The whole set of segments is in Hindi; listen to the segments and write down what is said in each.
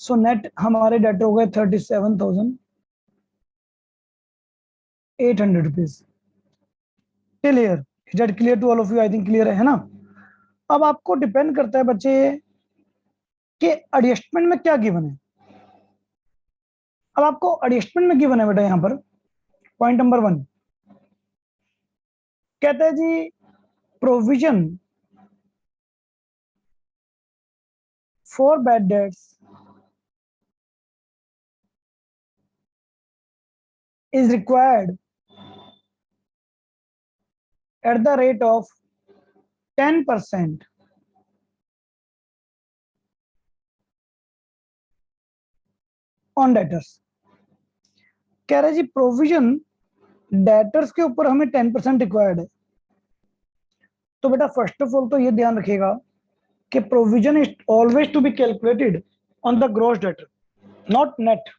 सो नेट हमारे डेटर हो गए 37,800 rupees. Clear? Is that clear to all of you? I think clear है ना। अब आपको डिपेंड करता है बच्चे कि एडजस्टमेंट में क्या गिवन है। अब आपको एडजस्टमेंट में गिवन है बेटा यहां पर पॉइंट नंबर 1 कहता है जी provision for bad debts is required at the rate of 10% on debtors। कह रहे जी प्रोविजन डेटर्स के ऊपर हमें 10% रिक्वायर्ड है। तो बेटा फर्स्ट ऑफ ऑल तो ये ध्यान रखिएगा कि provision is always to be calculated on the gross debtor not net.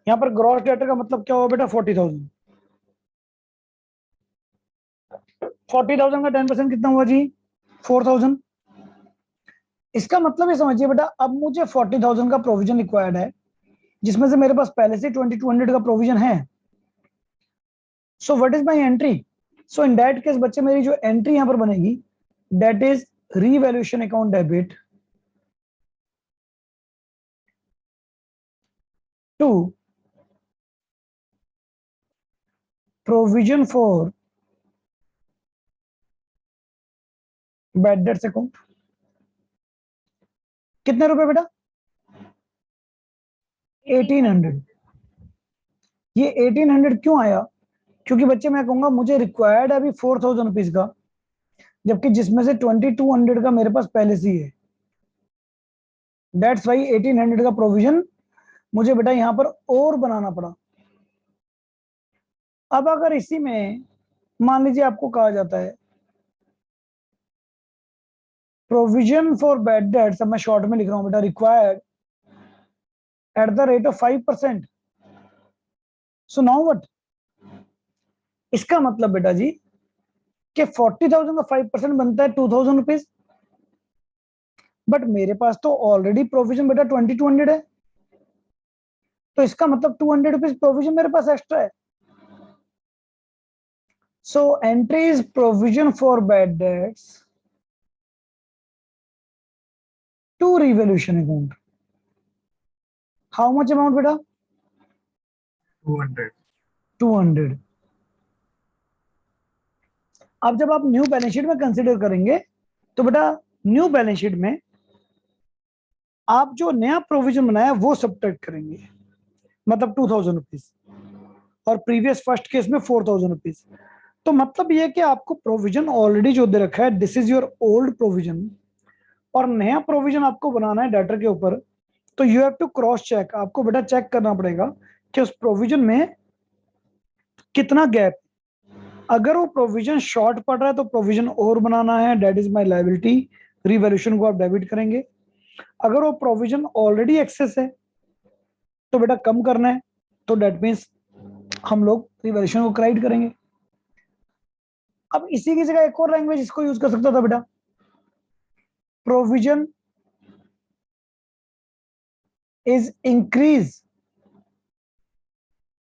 यहां पर ग्रॉस डेटर का मतलब क्या हुआ बेटा 40,000। 40,000 का 10% कितना हुआ जी 4,000। इसका मतलब ये समझिए बेटा अब मुझे 40,000 का प्रोविजन रिक्वायर्ड है जिसमें से मेरे पास पहले से 2200 का प्रोविजन है। So what is my entry? So in that case बच्चे मेरी जो एंट्री यहां पर बनेगी that is revaluation account debit to provision for bad debts account. कितने रुपए बेटा 1800। ये 1800 क्यों आया? क्योंकि बच्चे मैं कहूंगा मुझे रिक्वायर्ड है अभी 4,000 रुपीज का जबकि जिसमें से 2200 का मेरे पास पहले से ही है। दैट्स वाई 1800 का प्रोविजन मुझे बेटा यहां पर और बनाना पड़ा। अब अगर इसी में मान लीजिए आपको कहा जाता है प्रोविजन फॉर बैड डेट्स, अब मैं शॉर्ट में लिख रहा हूं बेटा required at the rate of 5%। So now what? इसका मतलब बेटा जी कि 40,000 का 5% बनता है 2,000 रुपीज। बट मेरे पास तो ऑलरेडी प्रोविजन बेटा 2200 है तो इसका मतलब 200 रुपीज प्रोविजन मेरे पास एक्स्ट्रा है। So entry is provision for bad debts to revaluation account. How much amount बेटा 200। 200। अब जब आप न्यू बैलेंस शीट में कंसीडर करेंगे तो बेटा न्यू बैलेंस शीट में आप जो नया प्रोविजन बनाया वो सब्ट्रैक्ट करेंगे मतलब 2,000 रुपीज और प्रीवियस फर्स्ट केस में 4,000 रुपीज। तो मतलब ये कि आपको प्रोविजन ऑलरेडी जो दे रखा है this is your old provision और नया प्रोविजन आपको बनाना है डेटर के ऊपर। तो you have to cross check, आपको बेटा चेक करना पड़ेगा कि उस प्रोविजन में कितना गैप। अगर वो प्रोविजन शॉर्ट पड़ रहा है तो प्रोविजन और बनाना है that is my liability, revaluation को आप डेबिट करेंगे। अगर वो प्रोविजन ऑलरेडी एक्सेस है तो बेटा कम करना है तो दैट मींस हम लोग रिवैल्यूएशन को क्रेडिट करेंगे। अब इसी की जगह एक और लैंग्वेज इसको यूज कर सकता था बेटा provision is increase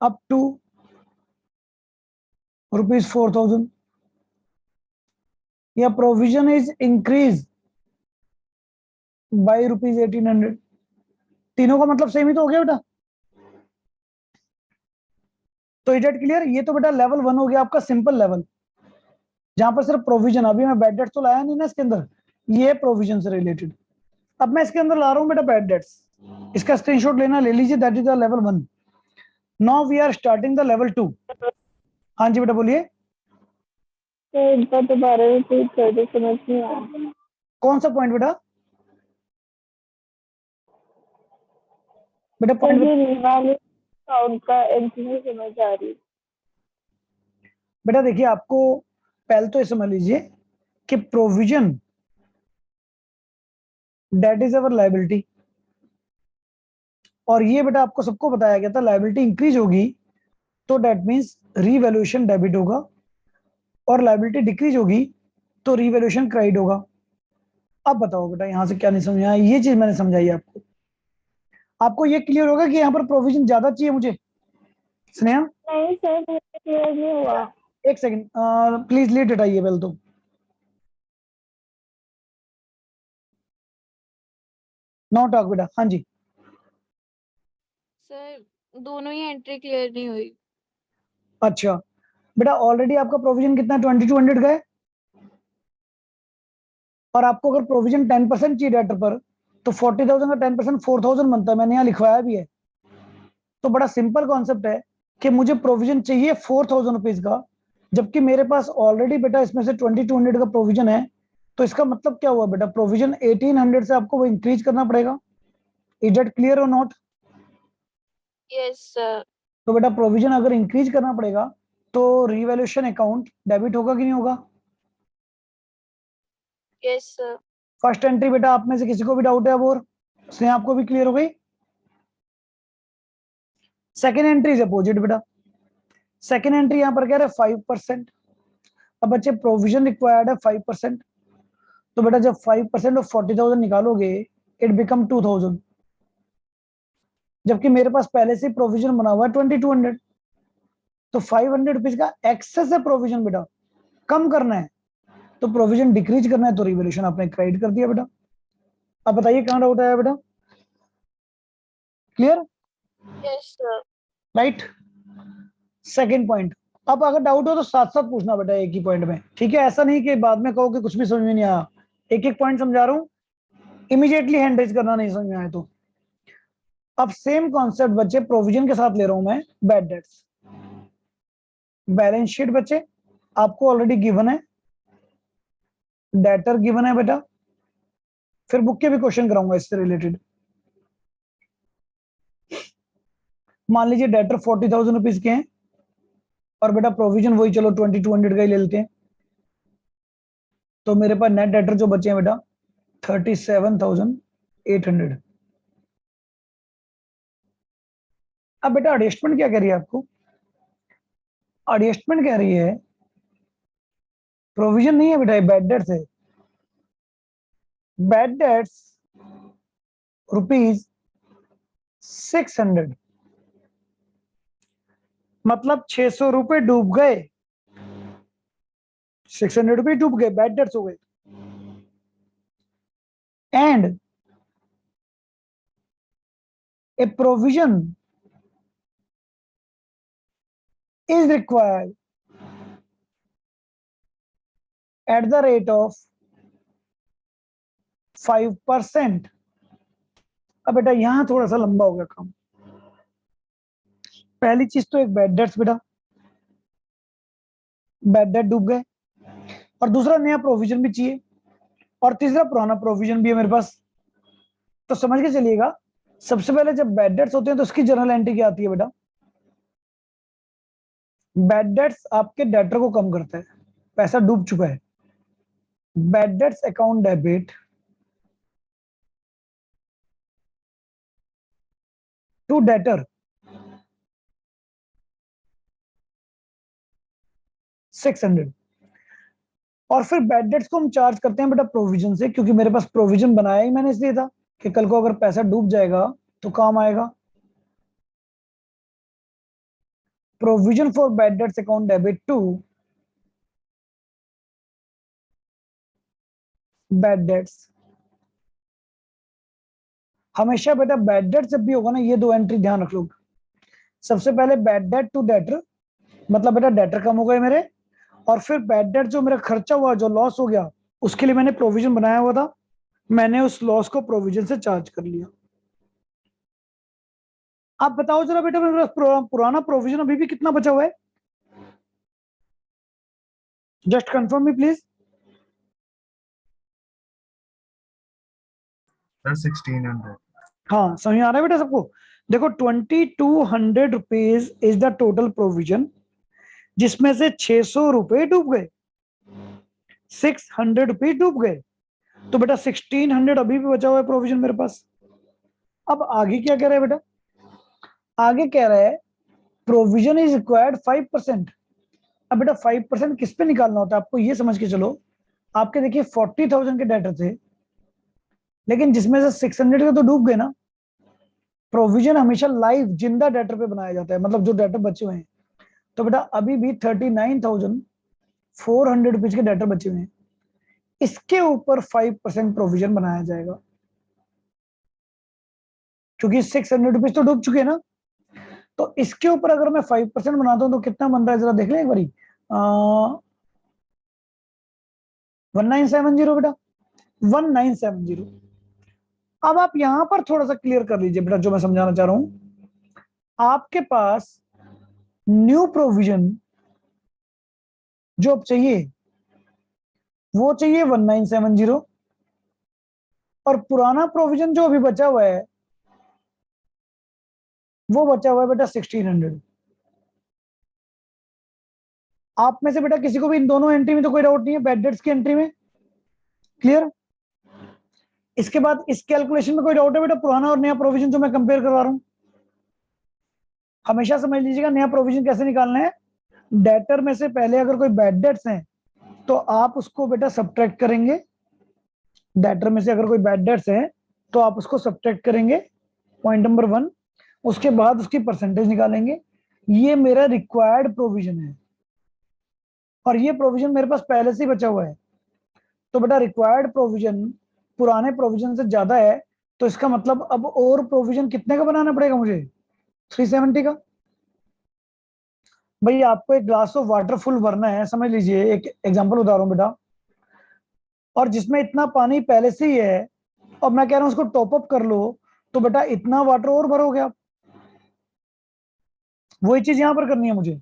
up to ₹4,000 या प्रोविजन इज इंक्रीज बाय ₹1,800। तीनों का मतलब सेम ही तो हो गया बेटा। तो इज इट क्लियर? ये तो बेटा लेवल 1 हो गया आपका सिंपल लेवल जहां पर सिर्फ प्रोविजन, अभी मैं बैड डेट्स तो लाया नहीं ना इसके अंदर, ये प्रोविजन से रिलेटेड। अब मैं इसके अंदर ला रहा हूं बेटा बैड डेट्स, इसका स्क्रीनशॉट लेना ले लीजिए that is the level 1। Now we are starting the level 2। हाँ जी बेटा बोलिए। तो इनका दोबारा रिपीट कर दो, समझ नहीं आया। कौन सा पॉइंट बेटा? बेटा तो पॉइंट ये रिवाले अकाउंट का एंट्री नहीं समझ आ रही। बेटा देखिए आपको पहले तो ये समझ लीजिए कि provision that is our liability और ये बेटा आपको सबको बताया गया था लायबिलिटी इंक्रीज होगी तो दैट मींस रीवैल्यूएशन डेबिट होगा और लायबिलिटी डिक्रीज होगी तो रीवैल्यूएशन क्रेडिट होगा। अब बताओ बेटा यहां से क्या नहीं समझ आया? ये चीज मैंने समझाई आपको। आपको ये क्लियर होगा कि यहाँ पर प्रोविजन ज्यादा चाहिए मुझे? स्नेहा नहीं सर, मुझे क्लियर नहीं हुआ। एक सेकंड, प्लीज लीड हटाइए पहले तो। नो टॉक बेटा, हाँ जी। सर दोनों ही एंट्री क्लियर नहीं हुई। अच्छा बेटा, ऑलरेडी आपका प्रोविजन कितना 2200 का है, और आपको अगर प्रोविजन 10% चाहिए डेटर पर, तो 40,000 का 10% 4,000 बनता है, मैंने यहाँ लिखवाया भी है। तो बड़ा सिंपल कॉन्सेप्ट है कि मुझे प्रोविजन चाहिए 4,000 रुपीज का, जबकि मेरे पास ऑलरेडी बेटा इसमें से 2200 का प्रोविजन है। तो इसका मतलब क्या हुआ बेटा, प्रोविजन 1800 से आपको वो इंक्रीज करना पड़ेगा। इज दैट क्लियर और नॉट? Yes sir. तो बेटा प्रोविजन अगर इंक्रीज करना पड़ेगा तो रिवैल्यूएशन अकाउंट डेबिट होगा कि नहीं होगा? Yes sir. फर्स्ट एंट्री बेटा आप में से किसी को भी डाउट है अब, और उसने आपको भी क्लियर हो गई? सेकेंड एंट्री इज अपोजिट बेटा। सेकेंड एंट्री यहां पर कह रहे हैं 5%। अब बच्चे प्रोविजन रिक्वायर्ड है 5%, तो बेटा जब 5% ऑफ 40,000 निकालोगे इट बिकम 2,000, जबकि मेरे पास पहले से प्रोविजन बना हुआ है 2200। तो 500 रुपीज का एक्सेस है प्रोविजन बेटा, कम करना है तो प्रोविजन डिक्रीज करना है, तो रिवैल्यूएशन आपने क्रेडिट कर दिया बेटा। अब बताइए कहां डाउट आया बेटा? Clear? Yes sir. Right. Second point, अब अगर डाउट हो तो साथ साथ पूछना बेटा एक ही पॉइंट में, ठीक है? ऐसा नहीं कि बाद में कहो कि कुछ भी समझ में नहीं आया। एक एक पॉइंट समझा रहा हूं, इमीडिएटली हैंड रेज करना नहीं समझ में आए तो। अब सेम कॉन्सेप्ट बच्चे प्रोविजन के साथ ले रहा हूं मैं, बैड डेट्स। बैलेंस शीट बच्चे आपको ऑलरेडी गिवन है, डेटर गिवन है बेटा, फिर बुक के भी क्वेश्चन कराऊंगा इससे रिलेटेड। मान लीजिए डेटर 40,000 रुपीज के हैं, और बेटा प्रोविजन वही चलो 2200 का ही ले लेते हैं, तो मेरे पास नेट डेटर जो बचे हैं बेटा 37,800। अब बेटा एडजस्टमेंट क्या कह रही है आपको? एडजस्टमेंट कह रही है प्रोविजन नहीं है बेटा, बैड डेट्स है। बैड डेट्स रुपीज 600, मतलब 600 रुपए डूब गए, 600 रुपए डूब गए, बैड डेट्स हो गए। And A provision is required at the rate of 5%। अब बेटा यहां थोड़ा सा लंबा हो गया काम। पहली चीज तो एक बैड डेट्स बेटा, बैड डेट डूब गए, और दूसरा नया प्रोविजन भी चाहिए, और तीसरा पुराना प्रोविजन भी है मेरे पास। तो समझ के चलिएगा, सबसे पहले जब बैड डेट्स होते हैं तो उसकी जर्नल एंट्री क्या आती है बेटा? बैड डेट्स आपके डेटर को कम करता है, पैसा डूब चुका है। Bad debts account debit to debtor 600, और फिर बैड डेट्स को हम चार्ज करते हैं बेटा प्रोविजन से, क्योंकि मेरे पास प्रोविजन बनाया ही मैंने इसलिए था कि कल को अगर पैसा डूब जाएगा तो काम आएगा। Provision for bad debts account debit to bad debts. हमेशा बेटा बैड डेट जब भी होगा ना, ये दो एंट्री ध्यान रख लो। सबसे पहले बैड डेट टू डेटर, मतलब बेटा डेटर कम हो गए मेरे, और फिर बैड डेट जो मेरा खर्चा हुआ, जो लॉस हो गया, उसके लिए मैंने प्रोविजन बनाया हुआ था, मैंने उस लॉस को प्रोविजन से चार्ज कर लिया। आप बताओ जरा बेटा, मेरे पास पुराना प्रोविजन अभी भी कितना बचा हुआ है? Just confirm me please. Sir 1600। हाँ समझ आ रहा है बेटा सबको? देखो 2200 rupees is the total provision, जिसमें से 600 रुपए डूब गए, 600 रुपीज डूब गए, तो बेटा 1600 अभी भी बचा हुआ है प्रोविजन मेरे पास। अब आगे क्या कह रहा है बेटा? आगे कह रहा है प्रोविजन इज रिक्वायर्ड 5%। अब बेटा 5% किस पे निकालना होता है आपको ये समझ के चलो। आपके देखिए 40,000 के डेटर थे, लेकिन जिसमें से 600 के तो डूब गए ना, प्रोविजन हमेशा लाइव जिंदा डेटर पे बनाया जाता है, मतलब जो डेटर बचे हुए हैं। तो बेटा अभी भी 39,400 रुपीज के डेटर बचे हुए हैं, इसके ऊपर 5% प्रोविजन बनाया जाएगा, क्योंकि 600 रुपीज तो डूब चुके हैं ना। तो इसके ऊपर अगर मैं 5% बनाता हूं तो कितना बन रहा है, जरा देख लें एक बारी। 1970 बेटा, 1970। अब आप यहां पर थोड़ा सा क्लियर कर लीजिए बेटा, जो मैं समझाना चाह रहा हूं। आपके पास न्यू प्रोविजन जो अब चाहिए वो चाहिए 1970, और पुराना प्रोविजन जो अभी बचा हुआ है वो बचा हुआ है बेटा 1600। आप में से बेटा किसी को भी इन दोनों एंट्री में तो कोई डाउट नहीं है, बैड डेट्स की एंट्री में? क्लियर? इसके बाद इस कैलकुलेशन में कोई डाउट है बेटा, पुराना और नया प्रोविजन जो मैं कंपेयर करवा रहा हूं? हमेशा समझ लीजिएगा नया प्रोविजन कैसे निकालना है। डेटर में से पहले अगर कोई बैड डेट्स हैं तो आप उसको बेटा सब्ट्रैक्ट करेंगे। डेटर में से अगर कोई बैड डेट्स है तो आप उसको सब्ट्रैक्ट करेंगे, पॉइंट नंबर 1। उसके बाद उसकी परसेंटेज निकालेंगे। ये मेरा रिक्वायर्ड प्रोविजन है और ये प्रोविजन मेरे पास पहले से ही बचा हुआ है। तो बेटा रिक्वायर्ड प्रोविजन पुराने प्रोविजन से ज्यादा है, तो इसका मतलब अब और प्रोविजन कितने का बनाना पड़ेगा मुझे? 370 का। भाई आपको एक ग्लास ऑफ वाटर फुल भरना है, समझ लीजिए, एक एग्जांपल बता रहा हूं बेटा, और जिसमें इतना पानी पहले से ही है और मैं कह रहा हूं उसको टॉप अप कर लो, तो बेटा इतना वाटर और भरोगे आप। वही चीज यहां पर करनी है मुझे।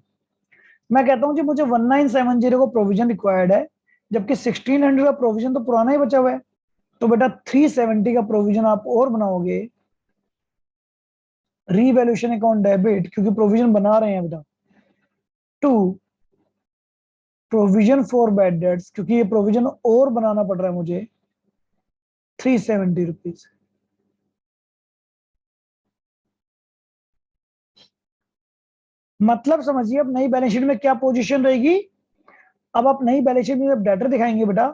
मैं कहता हूं जी मुझे 1970 को प्रोविजन रिक्वायर्ड है, जबकि 1600 का प्रोविजन तो पुराना ही बचा हुआ है। तो बेटा 370 का प्रोविजन आप और बनाओगे, रीवैल्यूएशन अकाउंट डेबिट, क्योंकि प्रोविजन बना रहे हैं बेटा, to provision for bad debts, क्योंकि ये प्रोविजन और बनाना पड़ रहा है मुझे, 370 रुपीज। मतलब समझिए अब नई बैलेंस शीट में क्या पोजीशन रहेगी। अब आप नई बैलेंस शीट में जब डेटर दिखाएंगे बेटा,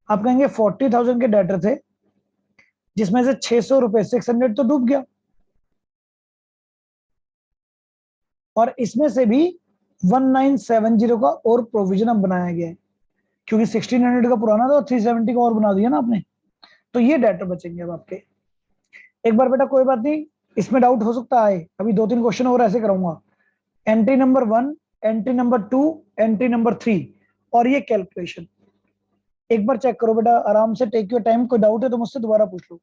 आप कहेंगे 40,000 के डेटर थे, जिसमें से 600 रुपए 600 तो डूब गया, और इसमें से भी 1970 का और प्रोविजन अब बनाया गया है, क्योंकि 1600 का पुराना था, 370 का और बना दिया ना आपने। तो ये डेटर बचेंगे अब आपके। एक बार बेटा कोई बात नहीं, इसमें डाउट हो सकता है, अभी 2-3 क्वेश्चन और ऐसे कराऊंगा। Entry number 1, entry number 2, entry number 3, और ये कैलकुलेशन एक बार चेक करो बेटा, आराम से, टेक योर टाइम। कोई डाउट है तो मुझसे दोबारा पूछ लो।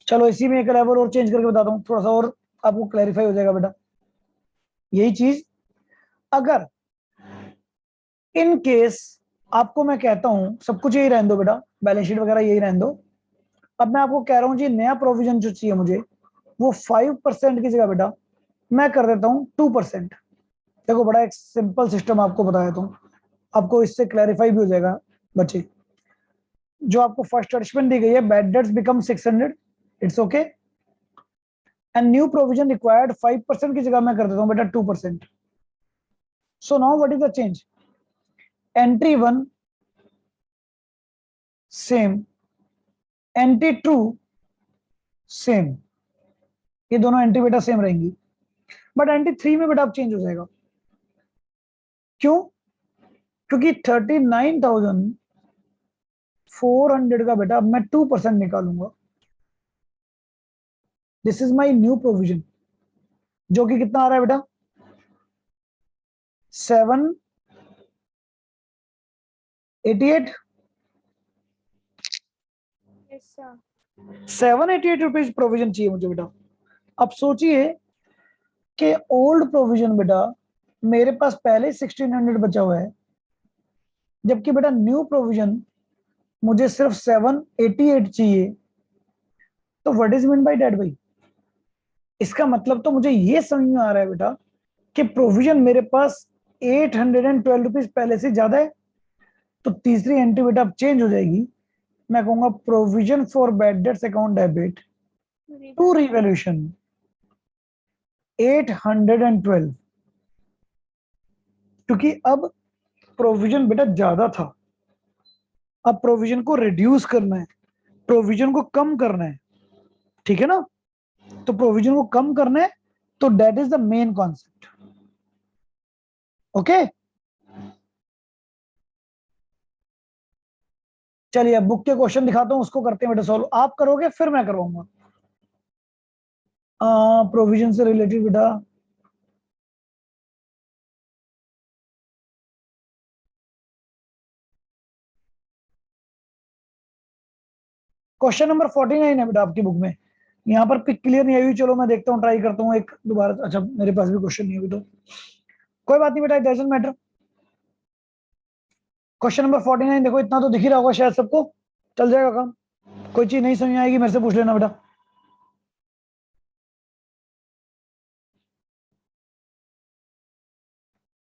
चलो इसी में एक लेवल और चेंज करके बताता हूँ, थोड़ा सा और आपको क्लैरिफाई हो जाएगा बेटा। यही चीज अगर इन केस आपको मैं कहता हूं सब कुछ यही रहने दो बेटा, बैलेंस शीट वगैरह यही रहने दो, अब मैं आपको कह रहा हूं जी नया प्रोविजन जो चाहिए मुझे वो 5% की जगह बेटा मैं कर देता हूं 2%। देखो बड़ा एक सिंपल सिस्टम आपको बताया था, आपको इससे क्लैरिफाई भी हो जाएगा बच्चे। जो आपको फर्स्ट एडजस्टमेंट दी गई है, bad dates become 600, it's okay, and new provision required 5% की जगह मैं कर देता हूं बेटा 2%। So now what is the change? Entry 1 same, entry 2 same, ये दोनों एंट्री बेटा सेम रहेंगी, बट एंट्री 3 में बेटा अब चेंज हो जाएगा। क्यों? क्योंकि 39,400 का बेटा अब मैं 2% निकालूंगा। This is my new provision, जो कि कितना आ रहा है बेटा? 788 यस सर। 788 रुपीज प्रोविजन चाहिए मुझे बेटा। अब सोचिए कि ओल्ड प्रोविजन बेटा मेरे पास पहले 1600 बचा हुआ है, जबकि बेटा न्यू प्रोविजन मुझे सिर्फ 788 चाहिए। तो what is mean by debt भाई? इसका मतलब तो मुझे ये समझ में आ रहा है बेटा कि प्रोविजन मेरे पास 812 रुपीज पहले से ज्यादा है। तो तीसरी एंट्री बेटा अब चेंज हो जाएगी, मैं कहूंगा provision for bad debts account debit to revaluation 812, क्योंकि अब प्रोविजन बेटा ज्यादा था, अब प्रोविजन को रिड्यूस करना है, प्रोविजन को कम करना है, ठीक है ना? तो प्रोविजन को कम करना है, तो that is the main concept. Okay, चलिए अब बुक के क्वेश्चन दिखाता हूं, उसको करते हैं बेटा सॉल्व। आप करोगे फिर मैं करवाऊंगा। प्रोविजन से रिलेटेड बेटा क्वेश्चन नंबर 49 है बेटा आपकी बुक में। यहाँ पर पिक क्लियर नहीं आई हुई, चलो मैं देखता हूँ, ट्राई करता हूँ एक दोबारा। अच्छा मेरे पास भी क्वेश्चन नहीं है अभी, तो कोई बात नहीं बेटा, it doesn't matter. Question number 49 देखो, इतना तो दिख ही रहा होगा शायद सबको, चल जाएगा काम। कोई चीज नहीं समझ में आएगी मेरे से पूछ लेना बेटा।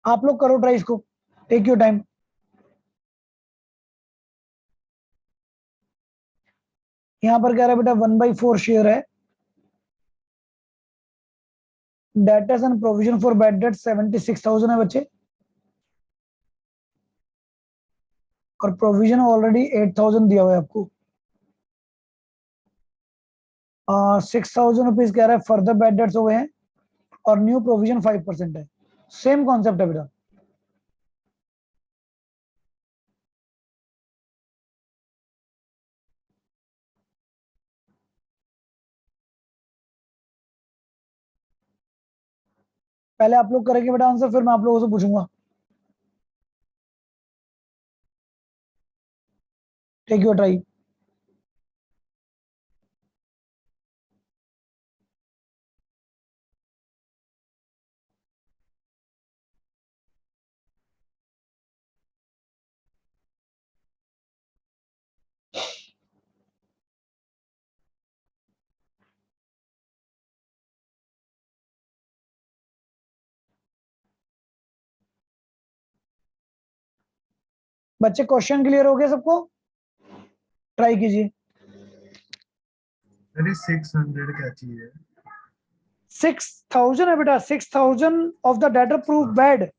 आप लोग करो ट्राई इसको, टेक योर टाइम। यहाँ पर कह रहा है बेटा 1/4 शेयर है, debtors and provision for bad debt 76,000 है बच्चे, और प्रोविजन ऑलरेडी 8,000 दिया हुआ है आपको। 6,000 रुपीज कह रहा है फर्दर बैड डेट्स हो गए हैं, और न्यू प्रोविजन 5% है। सेम कॉन्सेप्ट है बेटा। पहले आप लोग करेंगे बेटा आंसर, फिर मैं आप लोगों से पूछूंगा। Take your try. बच्चे क्वेश्चन क्लियर हो गया सबको? ट्राई कीजिए। अरे 600 क्या चाहिए? 6,000 है बेटा, 6,000 of the debtor proof bad,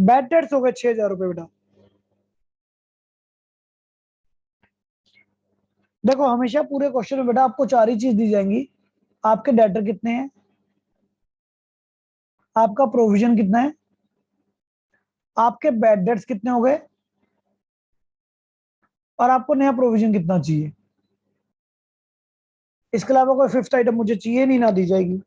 bad debts हो गए 6,000 रुपए बेटा। देखो हमेशा पूरे क्वेश्चन में बेटा आपको चार ही चीज दी जाएंगी, आपके डेटर कितने हैं, आपका प्रोविजन कितना है, आपके बैड डेट्स कितने हो गए, और आपको नया प्रोविजन कितना चाहिए। इसके अलावा कोई फिफ्थ आइटम मुझे चाहिए नहीं, ना दी जाएगी।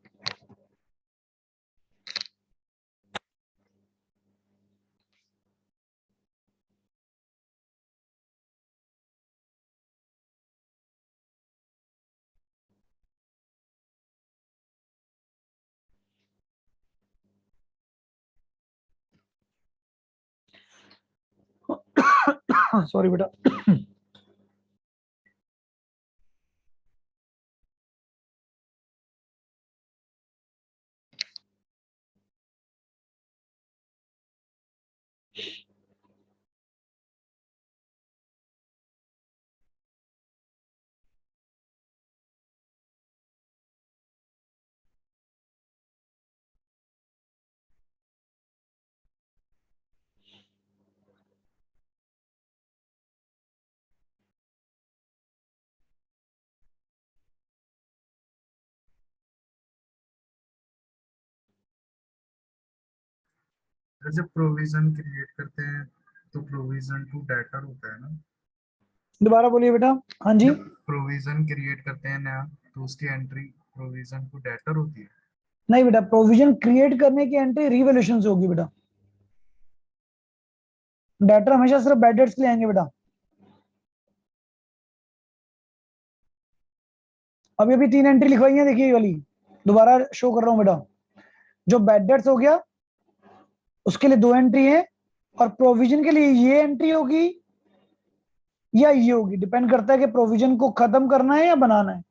सॉरी बेटा। जब प्रोविजन क्रिएट करते हैं तो प्रोविजन टू डेटर होता है ना? दोबारा बोलिए बेटा। हाँ जी। जब प्रोविजन क्रिएट करते हैं नया, तो उसकी एंट्री प्रोविजन टू डेटर होती है। नहीं बेटा, प्रोविजन क्रिएट करने की एंट्री रिवैल्यूएशन से होगी बेटा, डेटर हमेशा सिर्फ बैड डेट्स के लिए आएंगे बेटा। अभी अभी 3 एंट्री लिखवाई है, देखिए ये वाली दोबारा शो कर रहा हूं बेटा। जो बैड डेट्स हो गया उसके लिए 2 एंट्री है, और प्रोविजन के लिए ये एंट्री होगी या ये होगी, डिपेंड करता है कि प्रोविजन को खत्म करना है या बनाना है।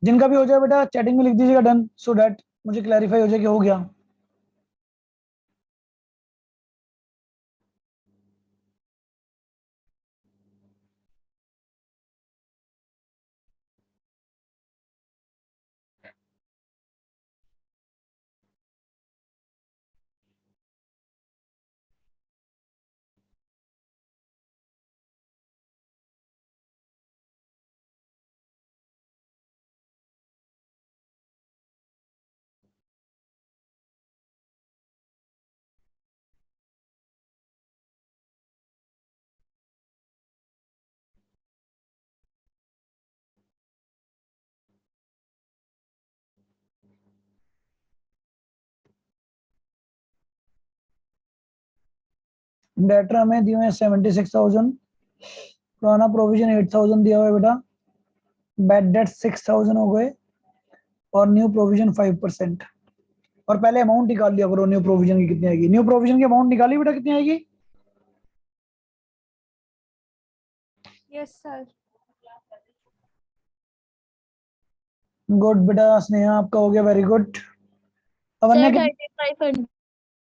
जिनका भी हो जाए बेटा चैटिंग में लिख दीजिएगा डन, सो दैट मुझे क्लैरिफाई हो जाए कि हो गया। डेटर हमें दिए हुए 76,000, पुराना प्रोविजन 8,000 दिया हुआ है बेटा, बैड डेट 6,000 हो गए और न्यू प्रोविजन 5%। और पहले अमाउंट निकाल लिया करो न्यू प्रोविजन की कितनी आएगी। न्यू प्रोविजन की अमाउंट निकाली बेटा, कितनी आएगी? Yes sir. गुड बेटा, स्नेहा आपका हो गया, वेरी गुड। अवन्या सर कितनी? 3500।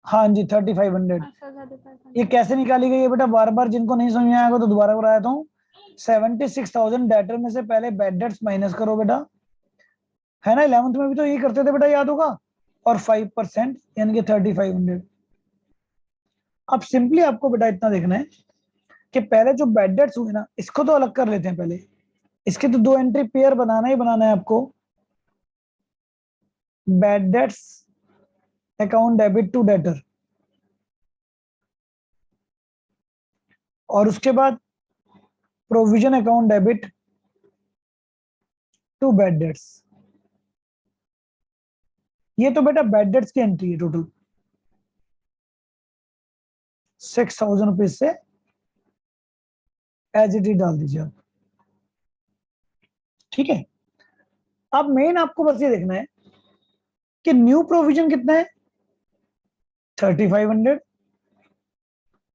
हाँ जी 3500। सर 3500। ये कैसे निकाली गई है बेटा, बार बार जिनको नहीं समझ में आएगा तो दोबारा बताया हूँ। 76,000 डेटर में से पहले बैड डेट्स माइनस करो बेटा, है ना, 11th में भी तो यही करते थे बेटा, याद होगा। और 5% यानी कि 3500। अब सिंपली आपको बेटा इतना देखना है कि पहले जो बैड डेट्स हुए ना, इसको तो अलग कर लेते हैं पहले। इसके तो दो एंट्री पेयर बनाना ही बनाना है आपको। Bad debts account debit to debtor, और उसके बाद provision account debit to bad debts. ये तो बेटा बैड डेट्स की एंट्री है टोटल 6,000 रुपीज से, एज इट इज डाल दीजिए आप, ठीक है। अब मेन आपको बस ये देखना है कि न्यू प्रोविजन कितना है, 3500,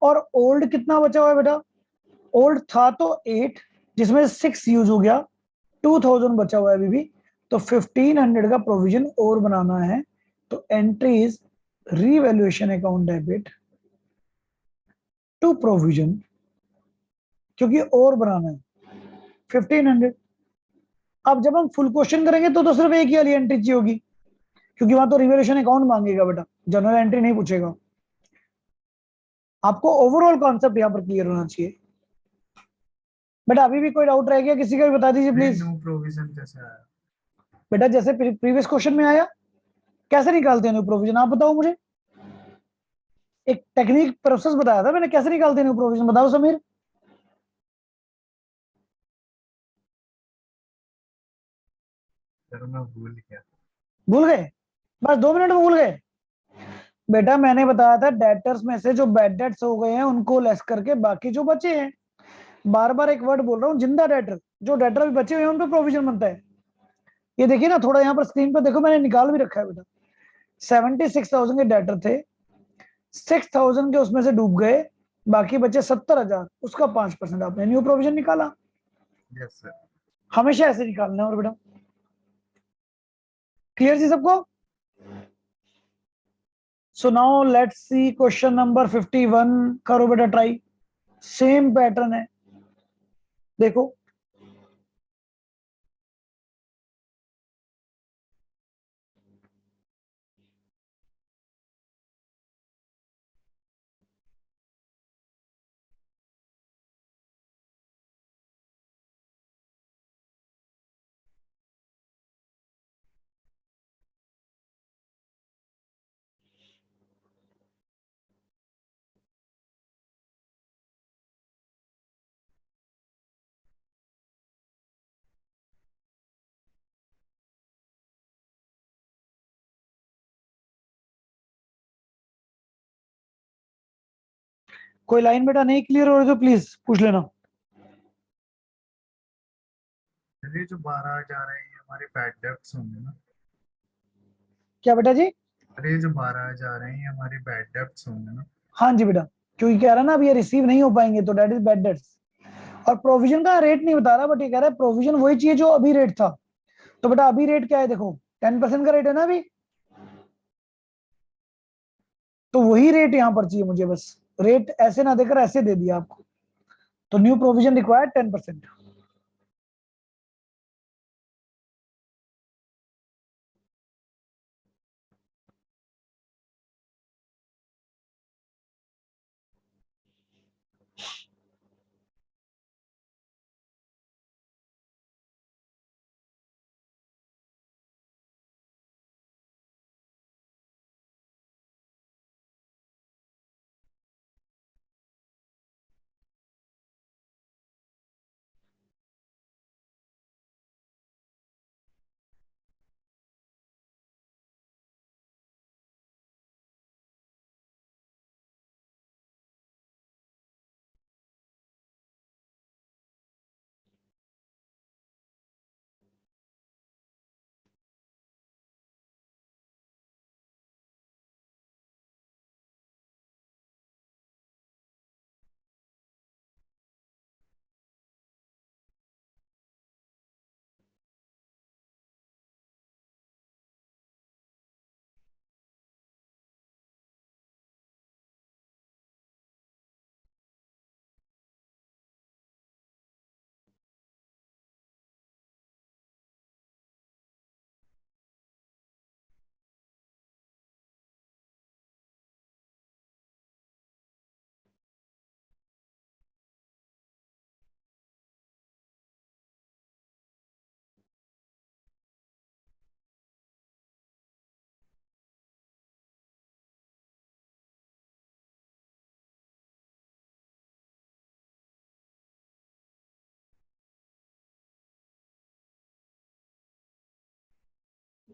और ओल्ड कितना बचा हुआ है बेटा। ओल्ड था तो 8, जिसमें 6 यूज हो गया, 2000 बचा हुआ है अभी भी, तो 1500 का प्रोविजन और बनाना है। तो entry is revaluation account debit to provision, क्योंकि और बनाना है 1500। अब जब हम फुल क्वेश्चन करेंगे तो सिर्फ एक ही वाली एंट्री चाहिए होगी, क्योंकि वहां तो रिवैल्यूएशन अकाउंट मांगेगा बेटा, जनरल एंट्री नहीं पूछेगा। आपको ओवरऑल कॉन्सेप्ट यहाँ पर क्लियर होना चाहिए बेटा। अभी भी कोई डाउट रह गया किसी का, भी बता दीजिए प्लीज। न्यू प्रोविजन कैसे आया? बेटा जैसे प्रीवियस क्वेश्चन में आया, कैसे निकालते हैं न्यू प्रोविजन, आप बताओ मुझे। एक टेक्निक प्रोसेस बताया था मैंने, कैसे निकालते हैं न्यू प्रोविजन, बताओ समीर। सर मैं भूल गया। भूल गए? बस 2 मिनट में भूल गए? बेटा मैंने बताया था डेटर्स में से जो बैड डेट्स हो गए हैं उनको लेस करके बाकी जो बचे हैं, बार बार एक वर्ड बोल रहा हूँ, जिंदा डेटर, जो डेटर अभी बचे हुए हैं उन पर प्रोविजन बनता है। ये देखिए ना, थोड़ा यहाँ पर स्क्रीन पर देखो, मैंने निकाल भी रखा है बेटा। 76,000 के डेटर थे, 6,000 के उसमें से डूब गए, बाकी बचे 70,000, उसका 5% आपने न्यू प्रोविजन निकाला। Yes sir. हमेशा ऐसे निकालना है। और बेटा क्लियर जी सबको? So now let's see question number 51, करो बेटा ट्राई, सेम पैटर्न है, देखो। कोई लाइन बेटा नहीं क्लियर हो रही तो प्लीज पूछ लेना। अरे जो 12,000 है ये हमारे बैड डेब्ट्स होंगे ना? क्या बेटा जी? अरे ये जो 12,000 है ये हमारे बैड डेब्ट्स होंगे ना? हाँ जी बेटा, क्योंकि कह रहा ना अभी ये रिसीव नहीं हो पाएंगे, तो डेट इज बैड डेट्स। और प्रोविजन का रेट नहीं बता रहा, बट ये कह रहा है प्रोविजन वही चाहिए जो अभी रेट था। तो बेटा अभी रेट क्या है, देखो 10% का रेट है ना अभी, तो वही रेट यहाँ पर चाहिए मुझे, बस रेट ऐसे ना देकर ऐसे दे दिया आपको। तो न्यू प्रोविजन रिक्वायर्ड 10%।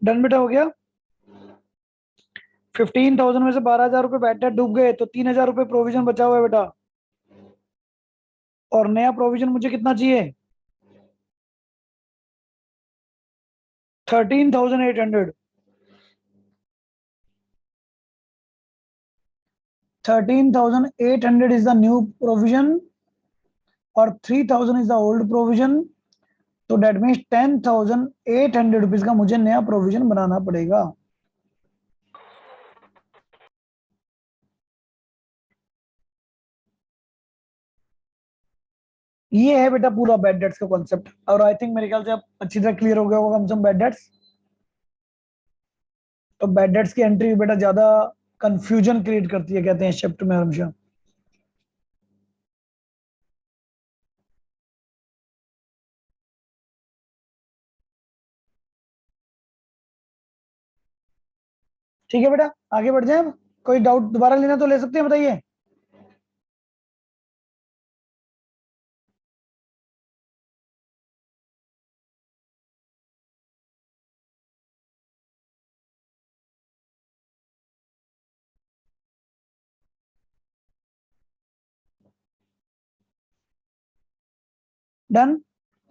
डन बेटा, हो गया। 15,000 में से 12,000 रुपए बैड डेट डूब गए तो 3,000 रुपए प्रोविजन बचा हुआ है बेटा, और नया प्रोविजन मुझे कितना चाहिए? 13,800। 13,800 इज द न्यू प्रोविजन और 3,000 इज द ओल्ड प्रोविजन, तो डेट मीन्स 10,800 रुपीज का मुझे नया प्रोविजन बनाना पड़ेगा। ये है बेटा पूरा बैड डेट्स का कॉन्सेप्ट, और आई थिंक मेरे ख्याल से अब अच्छी तरह क्लियर हो गया होगा कम से कम बैड डेट्स। तो बैड डेट्स की एंट्री बेटा ज्यादा कंफ्यूजन क्रिएट करती है, कहते हैं इस चैप्टर में हमेशा। ठीक है बेटा, आगे बढ़ जाए। अब कोई डाउट दोबारा लेना तो ले सकते हैं, बताइए। डन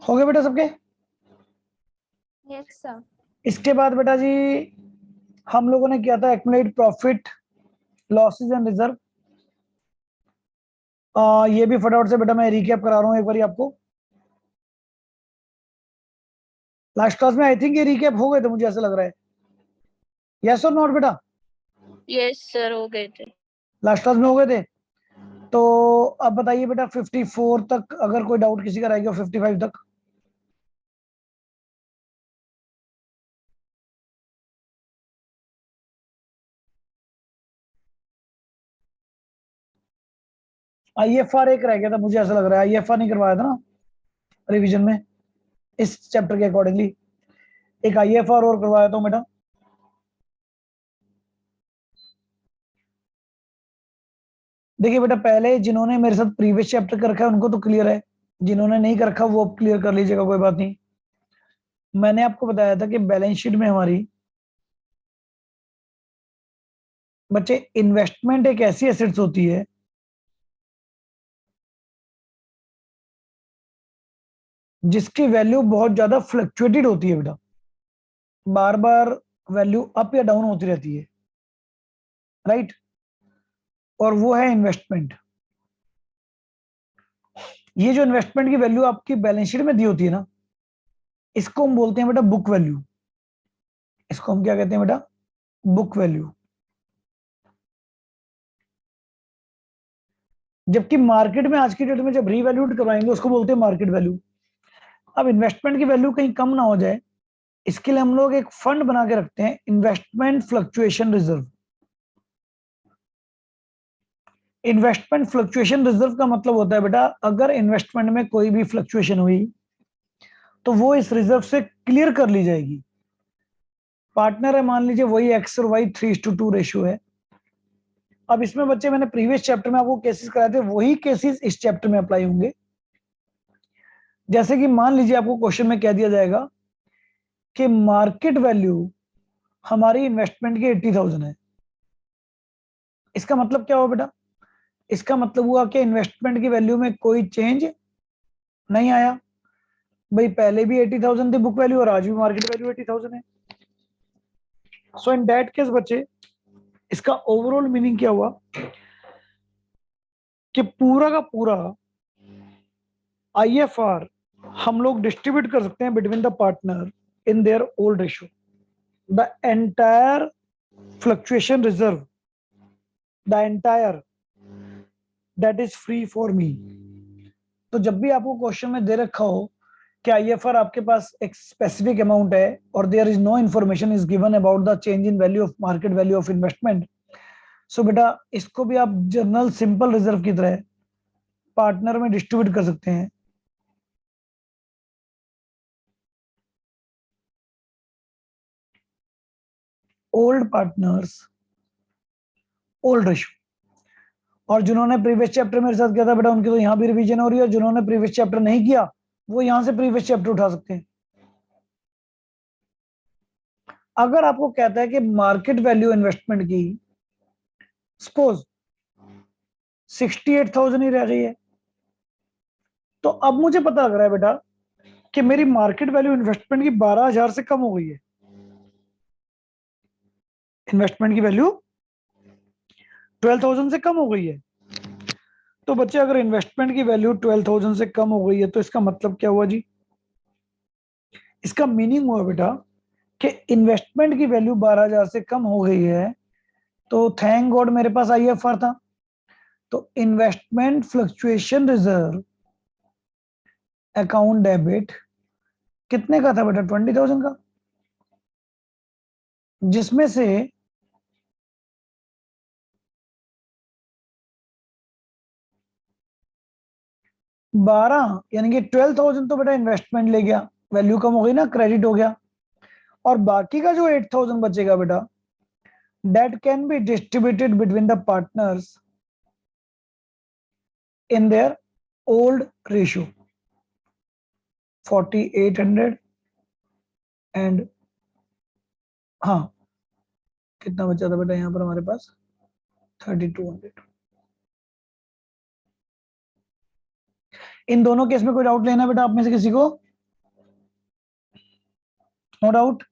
हो गए बेटा सबके? Yes, sir. इसके बाद बेटा जी हम लोगों ने किया था accumulate profit losses and reserve. ये भी फटाफट से बेटा मैं रिकैप करा रहा हूँ एक बार आपको। लास्ट क्लास में आई थिंक ये रिकैप हो गए थे, मुझे ऐसा लग रहा है। यस और नॉट बेटा? यस सर, हो गए थे। लास्ट क्लास में हो गए थे। तो अब बताइए बेटा 54 तक अगर कोई डाउट किसी का रह गया, 55 तक। IFR एक रह गया था, मुझे ऐसा लग रहा है IFR नहीं करवाया था ना रिवीजन में इस चैप्टर के अकॉर्डिंगली। एक IFR और करवाया था बेटा। देखिए बेटा पहले जिन्होंने मेरे साथ प्रीवियस चैप्टर कर रखा है उनको तो क्लियर है, जिन्होंने नहीं कर रखा वो क्लियर कर लीजिएगा, कोई बात नहीं। मैंने आपको बताया था कि बैलेंस शीट में हमारी बच्चे इन्वेस्टमेंट एक ऐसी एसेट्स होती है जिसकी वैल्यू बहुत ज्यादा फ्लक्चुएटेड होती है बेटा, बार बार वैल्यू अप या डाउन होती रहती है, राइट। और वो है इन्वेस्टमेंट। ये जो इन्वेस्टमेंट की वैल्यू आपकी बैलेंस शीट में दी होती है ना, इसको हम बोलते हैं बेटा बुक वैल्यू। इसको हम क्या कहते हैं बेटा? Book value. जबकि मार्केट में आज की डेट में जब रीवैल्यूड करवाएंगे उसको बोलते हैं मार्केट वैल्यू। अब इन्वेस्टमेंट की वैल्यू कहीं कम ना हो जाए, इसके लिए हम लोग एक फंड बना के रखते हैं, investment fluctuation reserve. Investment fluctuation reserve का मतलब होता है बेटा अगर इन्वेस्टमेंट में कोई भी फ्लक्चुएशन हुई तो वो इस रिजर्व से क्लियर कर ली जाएगी। पार्टनर है मान लीजिए, वही एक्स और वाई 3:2 रेशियो है। अब इसमें बच्चे मैंने प्रीवियस चैप्टर में आपको केसेस कराए थे, वही केसेस इस चैप्टर में अप्लाई होंगे। जैसे कि मान लीजिए आपको क्वेश्चन में कह दिया जाएगा कि मार्केट वैल्यू हमारी इन्वेस्टमेंट की 80,000 है। इसका मतलब क्या हुआ बेटा? इसका मतलब हुआ कि इन्वेस्टमेंट की वैल्यू में कोई चेंज नहीं आया। भाई पहले भी 80,000 थी बुक वैल्यू और आज भी मार्केट वैल्यू 80,000 है। सो इन दैट केस बच्चे इसका ओवरऑल मीनिंग क्या हुआ कि पूरा का पूरा IFR हम लोग डिस्ट्रीब्यूट कर सकते हैं between the partner in their old ratio. The entire fluctuation reserve, the entire that is free for me. तो जब भी आपको क्वेश्चन में दे रखा हो कि IFR आपके पास एक स्पेसिफिक अमाउंट है और there is no information is given about the change in value of market value of investment, so बेटा इसको भी आप जनरल सिंपल रिजर्व की तरह पार्टनर में डिस्ट्रीब्यूट कर सकते हैं। Old partners old ratio. और जिन्होंने प्रीवियस चैप्टर मेरे साथ किया था बेटा उनकी तो यहाँ भी रिवीजन हो रही है, जिन्होंने प्रीवियस चैप्टर नहीं किया वो यहाँ से प्रीवियस चैप्टर उठा सकते हैं। अगर आपको कहता है कि मार्केट वैल्यू इन्वेस्टमेंट की सपोज 68,000 ही रह गई है, तो अब मुझे पता लग रहा है बेटा कि मेरी मार्केट वैल्यू इन्वेस्टमेंट की 12,000 से कम हो गई है। इन्वेस्टमेंट की वैल्यू 12,000 से कम हो गई है। तो बच्चे अगर इन्वेस्टमेंट की वैल्यू 12,000 से कम हो गई है तो इसका मतलब क्या हुआ जी? इसका मीनिंग हुआ बेटा कि इन्वेस्टमेंट की वैल्यू 12,000 से कम हो गई है। तो थैंक गॉड मेरे पास आईएफआर था। तो investment fluctuation reserve account debit कितने का था बेटा? 20,000 का, जिसमें से बारह यानी कि 12,000 तो बेटा इन्वेस्टमेंट ले गया, वैल्यू कम हो गई ना, क्रेडिट हो गया। और बाकी का जो 8,000 बचेगा बेटा, that can be distributed between the partners in their old ratio 4800 and हाँ कितना बचा था बेटा यहाँ पर हमारे पास 3200। इन दोनों केस में कोई डाउट लेना बेटा आप में से किसी को? No doubt.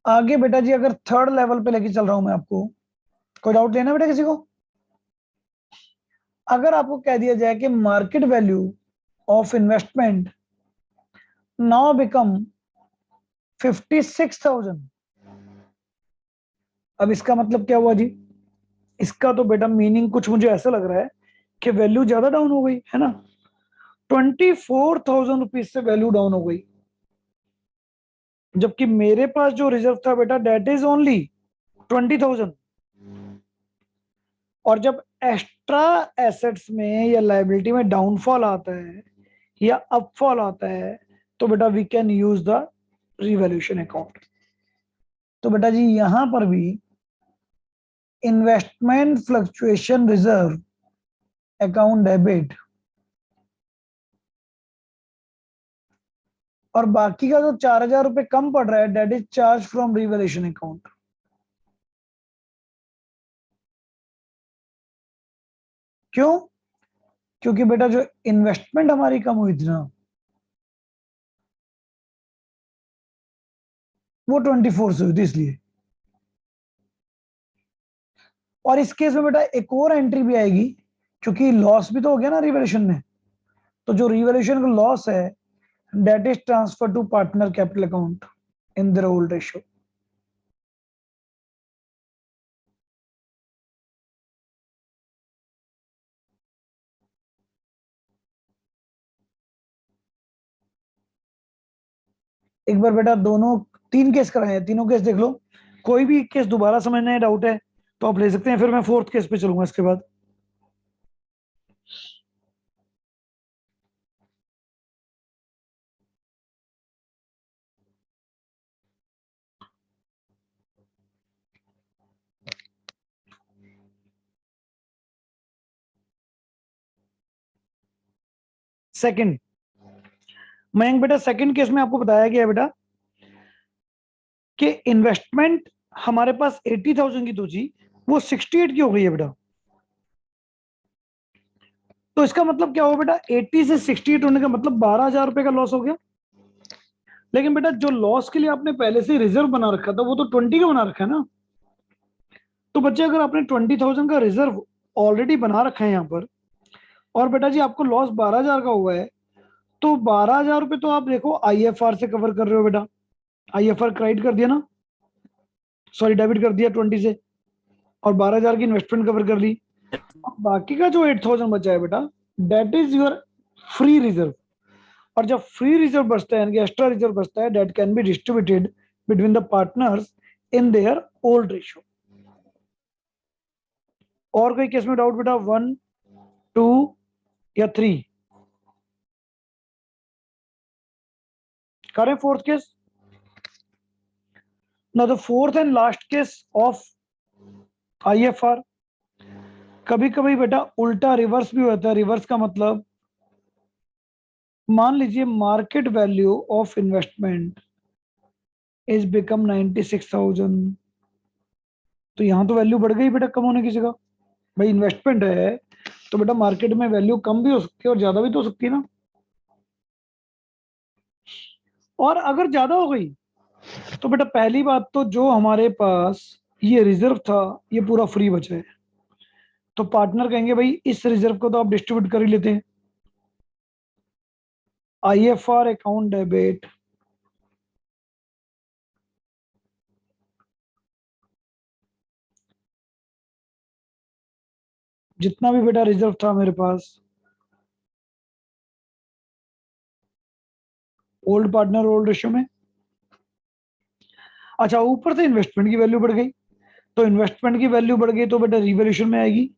आगे बेटा जी अगर थर्ड लेवल पे लेके चल रहा हूं मैं आपको, कोई डाउट लेना बेटा किसी को? अगर आपको कह दिया जाए कि market value of investment now become 56,000, अब इसका मतलब क्या हुआ जी? इसका तो बेटा मीनिंग कुछ मुझे ऐसा लग रहा है कि वैल्यू ज्यादा डाउन हो गई है ना। 24,000 रुपीज से वैल्यू डाउन हो गई, जबकि मेरे पास जो रिजर्व था बेटा डेट इज ओनली 20,000। और जब एक्स्ट्रा एसेट्स में या लाइबिलिटी में डाउनफॉल आता है या अपफॉल आता है तो बेटा we can use the revaluation account. तो बेटा जी यहां पर भी investment fluctuation reserve account debit और बाकी का जो 4,000 रुपए कम पड़ रहा है debt is charge from revaluation account. क्यों? क्योंकि बेटा जो इन्वेस्टमेंट हमारी कम हुई थी ना वो 24 से हुई थी इसलिए। और इस केस में बेटा एक और एंट्री भी आएगी क्योंकि लॉस भी तो हो गया ना रिवैल्यूएशन में। तो जो रिवैल्यूएशन का लॉस है debt is transfer to partner capital account in their old ratio. एक बार बेटा दोनों तीन केस कराए हैं, तीनों केस देख लो। कोई भी केस दोबारा समझना है डाउट है तो आप ले सकते हैं, फिर मैं फोर्थ केस पे चलूंगा इसके बाद। सेकंड मयंक बेटा, सेकंड केस में आपको बताया गया है बेटा कि इन्वेस्टमेंट हमारे पास 80,000 की तो थी, वो 68 की हो गई है बेटा। तो इसका मतलब क्या हुआ बेटा? 80 से 68 होने का मतलब 12,000 रुपए का लॉस हो गया। लेकिन बेटा जो लॉस के लिए आपने पहले से रिजर्व बना रखा था वो तो 20 का बना रखा है ना। तो बच्चे अगर आपने 20,000 का रिजर्व ऑलरेडी बना रखा है यहाँ पर और बेटा जी आपको लॉस 12,000 का हुआ है, तो 12,000 रुपए तो आप देखो आईएफआर से कवर कर रहे हो बेटा। आईएफआर क्रेडिट कर दिया ना, सॉरी डेबिट कर दिया 20 से, और 12,000 की इन्वेस्टमेंट कवर कर ली। बाकी का जो 8,000 बचा है बेटा that is your free reserve. और जब फ्री रिजर्व बचता है यानी कि एक्स्ट्रा रिजर्व बचता है that can be distributed between the partners in their old ratio. और कोई केस में डाउट बेटा? 1 2 या 3 करें fourth case? Now the fourth and last case of IFR. कभी कभी बेटा उल्टा रिवर्स भी होता है। रिवर्स का मतलब मान लीजिए market value of investment is become 96,000। तो यहाँ तो वैल्यू बढ़ गई बेटा कम होने की जगह। भाई इन्वेस्टमेंट है तो बेटा मार्केट में वैल्यू कम भी हो सकती है और ज्यादा भी तो हो सकती है ना। और अगर ज्यादा हो गई तो बेटा पहली बात तो जो हमारे पास ये रिजर्व था ये पूरा फ्री बचा है, तो पार्टनर कहेंगे भाई इस रिजर्व को तो आप डिस्ट्रीब्यूट कर ही लेते हैं। IFR अकाउंट डेबिट जितना भी बेटा रिजर्व था मेरे पास, ओल्ड पार्टनर ओल्ड रेशियो में। अच्छा ऊपर से इन्वेस्टमेंट की वैल्यू बढ़ गई, तो इन्वेस्टमेंट की वैल्यू बढ़ गई तो बेटा रिवैल्यूएशन में आएगी।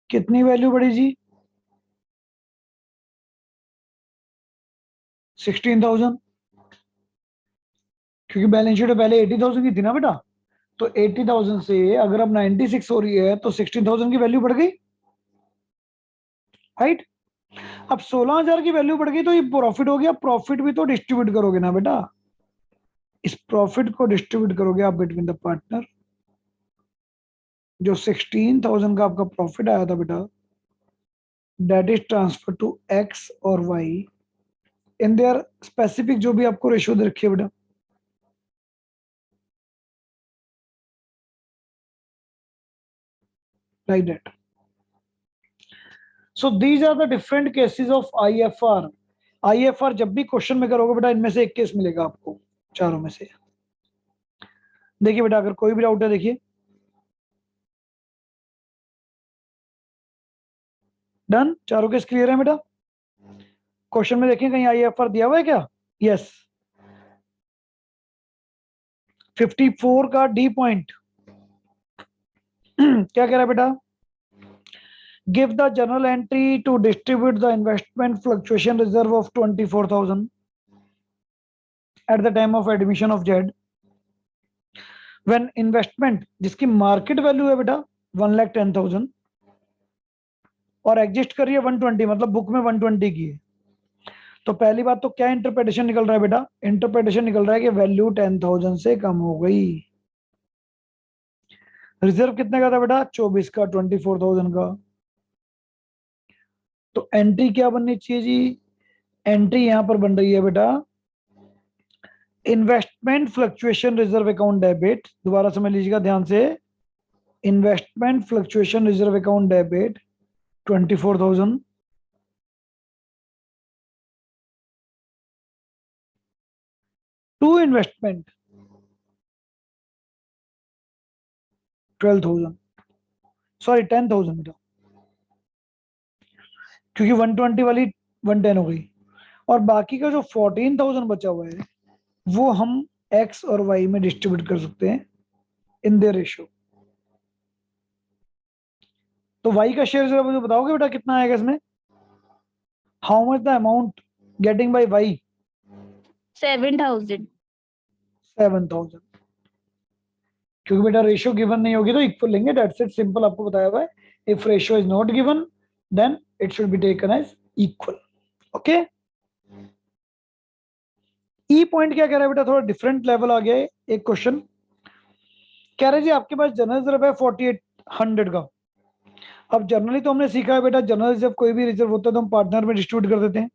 कितनी वैल्यू बढ़ी जी? 16,000, क्योंकि बैलेंस शीट पहले 80,000 की थी ना बेटा, तो 80,000 से अगर अब 96 हो रही है तो 16,000 की वैल्यू बढ़ गई, राइट। अब 16,000 की वैल्यू बढ़ गई तो ये प्रॉफिट हो गया, प्रॉफिट भी तो डिस्ट्रीब्यूट करोगे ना बेटा, इस प्रॉफिट को डिस्ट्रीब्यूट करोगे आप बिटवीन द पार्टनर। जो 16,000 का आपका प्रॉफिट आया था बेटा, that is transfer to X और वाई इन देयर स्पेसिफिक जो भी आपको रेशियो दे रखी है बेटा, like that. So these are the different cases of IFR। IFR जब भी क्वेश्चन में करोगे बेटा इनमें से एक केस मिलेगा आपको चारों में से। देखिए बेटा अगर कोई भी डाउट है देखिए। डन, चारों केस क्लियर है बेटा। क्वेश्चन में देखिए कहीं IFR दिया हुआ है क्या? यस। 54 का डी पॉइंट क्या कह रहा है बेटा? Give the journal entry to distribute the investment fluctuation reserve of 24,000 at the time of admission of Z when investment जिसकी मार्केट वैल्यू है बेटा 1,10,000 और एग्जिस्ट कर रही है 120, मतलब बुक में 120 की है। तो पहली बात तो क्या इंटरप्रिटेशन निकल रहा है बेटा? इंटरप्रिटेशन निकल रहा है कि वैल्यू 10,000 से कम हो गई। रिजर्व कितने का था बेटा? 24 का, 24,000 का। तो एंट्री क्या बननी चाहिए जी? एंट्री यहां पर बन रही है बेटा investment fluctuation reserve account debit. दोबारा समझ लीजिएगा ध्यान से, investment fluctuation reserve account debit 24,000 to investment 12,000, sorry 10,000 बेटा, क्योंकि 120 वाली 110 हो गई। और बाकी का जो 14,000 बचा हुआ है वो हम एक्स और वाई में डिस्ट्रीब्यूट कर सकते हैं इन देयर रेशियो। तो वाई का शेयर जरा मुझे बताओगे बेटा कितना आएगा इसमें? How much the amount getting by Y? 7,000। 7,000, क्योंकि बेटा रेशियो गिवन नहीं होगी तो इक्वल लेंगे, दैट्स इट, सिंपल आपको बताया हुआ है। If ratio is not given then it should be taken as equal. Okay. E point क्या कह रहा है बेटा? थोड़ा डिफरेंट लेवल आ गया है। एक क्वेश्चन कह रहे जी आपके पास जनरल रिजर्व है 4800 का। अब जनरली तो हमने सीखा है बेटा जनरल रिजर्व कोई भी रिजर्व होता है तो हम पार्टनर में डिस्ट्रीब्यूट कर देते हैं,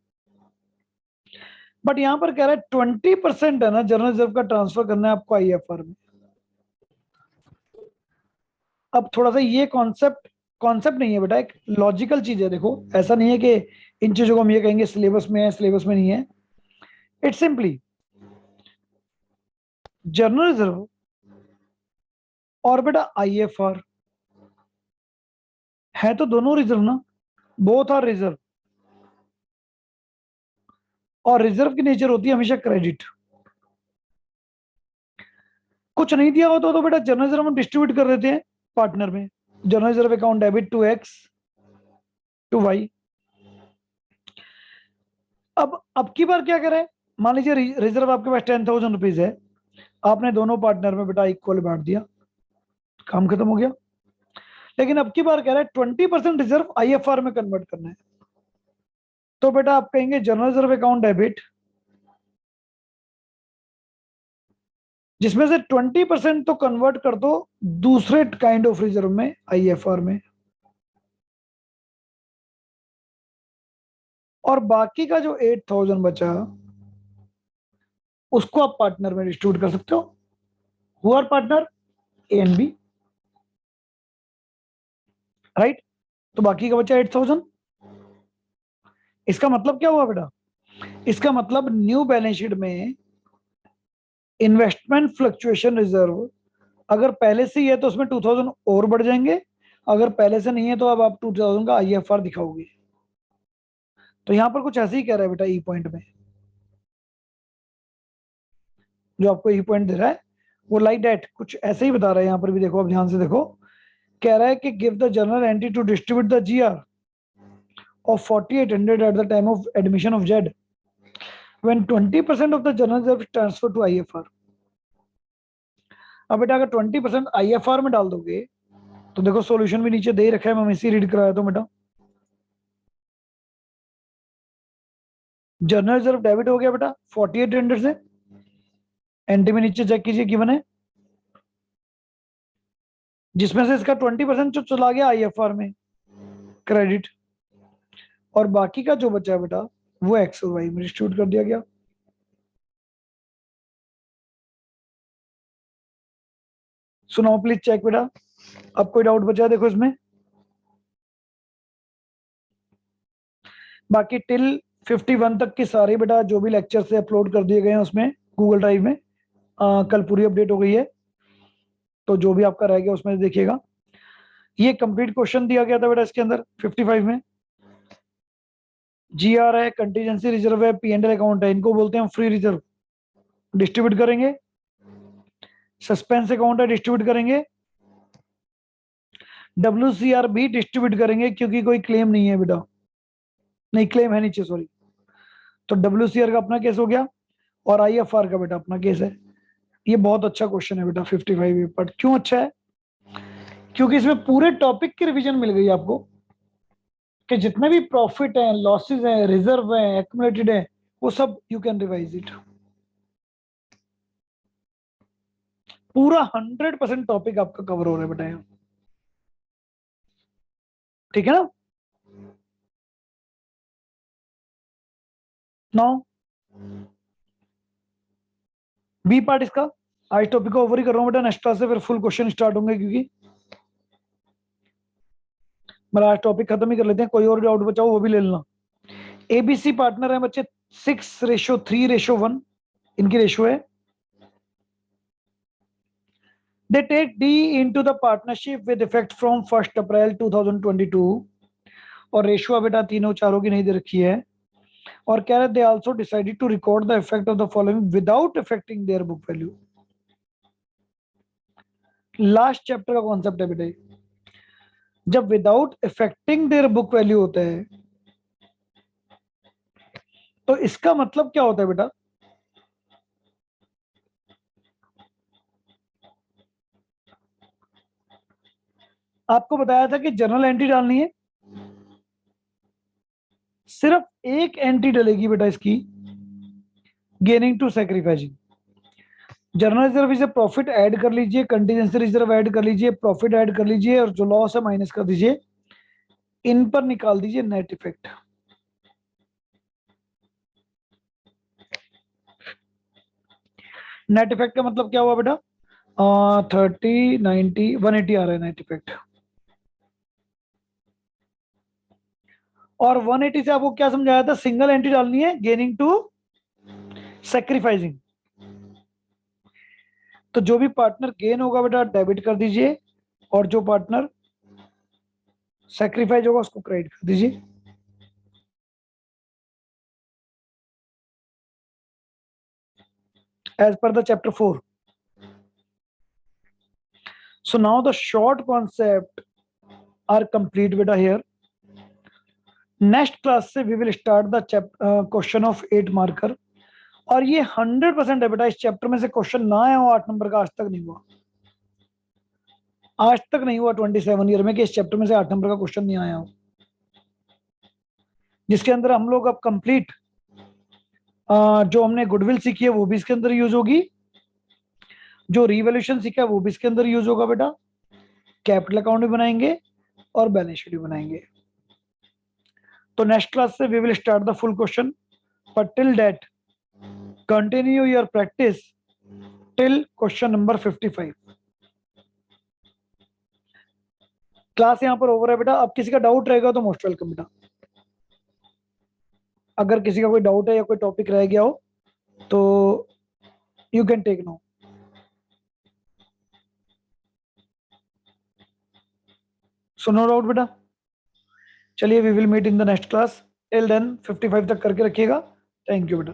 बट यहां पर कह रहा है 20% है ना जनरल रिजर्व का ट्रांसफर करना है आपको IFR में। अब थोड़ा सा ये कॉन्सेप्ट कॉन्सेप्ट नहीं है बेटा, एक लॉजिकल चीज है। देखो ऐसा नहीं है कि इन चीजों को हम ये कहेंगे सिलेबस में है सिलेबस में नहीं है। इट्स सिंपली जनरल रिजर्व और बेटा IFR है तो दोनों रिजर्व ना, बोथ आर रिजर्व। और रिजर्व की नेचर होती है हमेशा क्रेडिट। कुछ नहीं दिया होता तो बेटा जनरल रिजर्व हम डिस्ट्रीब्यूट कर देते हैं पार्टनर में। General reserve account debit to X to Y. अब की बार क्या करें? मान लीजिए रिजर्व आपके पास 10,000 रुपीज है, आपने दोनों पार्टनर में बेटा इक्वल बांट दिया। काम खत्म हो गया। लेकिन अब की बार कह रहा है 20% रिजर्व आईएफआर में कन्वर्ट करना है। तो बेटा आप कहेंगे जनरल रिजर्व अकाउंट डेबिट, जिसमें से 20% तो कन्वर्ट कर दो दूसरे काइंड ऑफ रिजर्व में, आईएफआर में, और बाकी का जो 8000 बचा उसको आप पार्टनर में डिस्ट्रीब्यूट कर सकते हो। Who are partner? A and B, right. तो बाकी का बचा 8000। इसका मतलब क्या हुआ बेटा? इसका मतलब न्यू बैलेंस शीट में इन्वेस्टमेंट फ्लक्चुएशन रिजर्व अगर पहले से ही है तो उसमें 2000 और बढ़ जाएंगे, अगर पहले से नहीं है तो अब आप 2000 का आईएफआर दिखाओगे। तो यहां पर कुछ ऐसे ही कह रहा है बेटा, ई पॉइंट में जो आपको ई पॉइंट दे रहा है वो लाइक डेट कुछ ऐसे ही बता रहा है। यहां पर भी देखो, अब ध्यान से देखो, कह रहा है कि give the general entry to distribute the GR of 4800 at the time of admission of Z when 20% of the general reserve is transferred to IFR। अब बेटा अगर 20% IFR में डाल दोगे तो देखो सॉल्यूशन भी नीचे दे ही रखा है, मैं इसी रीड कराया तो बेटा। जनरल रिजर्व डेबिट हो गया बेटा 4800 से, एंट्री में नीचे चेक कीजिए गिवन है, जिसमें से इसका 20% जो चला गया आईएफआर में क्रेडिट, और बाकी का जो बचा है बेटा वो एक्स और वाई में डिस्ट्रीब्यूट कर दिया गया। सुनाओ प्लीज चेक बेटा, अब कोई डाउट बचा है देखो इसमें? बाकी टिल 51 तक की सारी बेटा जो भी लेक्चर से अपलोड कर दिए गए हैं उसमें गूगल ड्राइव में कल पूरी अपडेट हो गई है, तो जो भी आपका रह गया उसमें देखिएगा। ये कंप्लीट क्वेश्चन दिया गया था बेटा इसके अंदर 55 में। जीआर है, कंटीजेंसी रिजर्व है, पी एंड एल अकाउंट है, इनको बोलते हैं हम फ्री रिजर्व, डिस्ट्रीब्यूट करेंगे। सस्पेंस अकाउंट है, डिस्ट्रीब्यूट करेंगे। WCR भी डिस्ट्रीब्यूट करेंगे क्योंकि कोई क्लेम नहीं है बेटा, नहीं क्लेम है नीचे, सॉरी। तो WCR का अपना केस हो गया और IFR का बेटा अपना केस है। ये बहुत अच्छा क्वेश्चन है बेटा 55 पर। क्यों अच्छा है? क्योंकि इसमें पूरे टॉपिक की रिवीजन मिल गई आपको कि जितने भी प्रॉफिट हैं, लॉसेस हैं, रिजर्व हैं, एक्युमुलेटेड है, वो सब यू कैन रिवाइज इट। पूरा 100% टॉपिक आपका कवर हो रहा है बेटा यहाँ, ठीक है ना? नाउ बी पार्ट इसका, आज टॉपिक को ओवर ही कर रहा हूँ बेटा, नेक्स्ट क्लास से फिर फुल क्वेश्चन स्टार्ट होंगे, क्योंकि मैं आज टॉपिक खत्म ही कर लेते हैं। कोई और डाउट बचाओ वो भी ले लेना। एबीसी पार्टनर है बच्चे 6:3:1 इनकी रेशियो है। They take D into the partnership with effect from 1st April 2022 और रेशियो बेटा तीनों चारों की नहीं दे रखी है, और कह रहे they also decided to record the effect of the following without affecting their book value। Last chapter का कॉन्सेप्ट है बेटा, जब without affecting their book value होता है तो इसका मतलब क्या होता है बेटा? आपको बताया था कि जनरल एंट्री डालनी है, सिर्फ एक एंट्री डलेगी बेटा इसकी, gaining to sacrificing. General reserve से प्रॉफिट ऐड कर लीजिए, कंटीजेंसी रिजर्व ऐड कर लीजिए, प्रॉफिट ऐड कर लीजिए, और जो लॉस है माइनस कर दीजिए, इन पर निकाल दीजिए नेट इफेक्ट। नेट इफेक्ट का मतलब क्या हुआ बेटा? 30, 90, 180 आ रहा है नेट इफेक्ट, और 180 से आपको क्या समझाया था? सिंगल एंट्री डालनी है, गेनिंग टू सैक्रिफाइसिंग। तो जो भी पार्टनर गेन होगा बेटा डेबिट कर दीजिए, और जो पार्टनर सैक्रिफाइस होगा उसको क्रेडिट कर दीजिए। As per the chapter 4। So now the short concept are complete beta here. Next class से we will start the question of 8 marker, और ये 100% है बेटा, इस चैप्टर में से क्वेश्चन ना आया हो 8 नंबर का आज तक नहीं हुआ। आज तक नहीं हुआ 27 ईयर में कि इस चैप्टर में से 8 नंबर का क्वेश्चन नहीं आया हो, जिसके अंदर हम लोग अब कंप्लीट जो हमने गुडविल सीखी है वो भी इसके अंदर यूज होगी, जो रिवैल्यूएशन सीखा है वो भी इसके अंदर यूज होगा बेटा, कैपिटल अकाउंट भी बनाएंगे और बैलेंस शीट भी बनाएंगे। तो नेक्स्ट क्लास से we will start the full question, but till that continue your practice till question number 55। Class यहाँ पर ओवर है बेटा। अब किसी का डाउट रहेगा तो मोस्ट वेलकम बेटा। अगर किसी का कोई डाउट है या कोई टॉपिक रह गया हो तो you can take no. So no doubt बेटा। चलिए we will meet in the next class. Till then 55 तक करके रखिएगा। थैंक यू बेटा।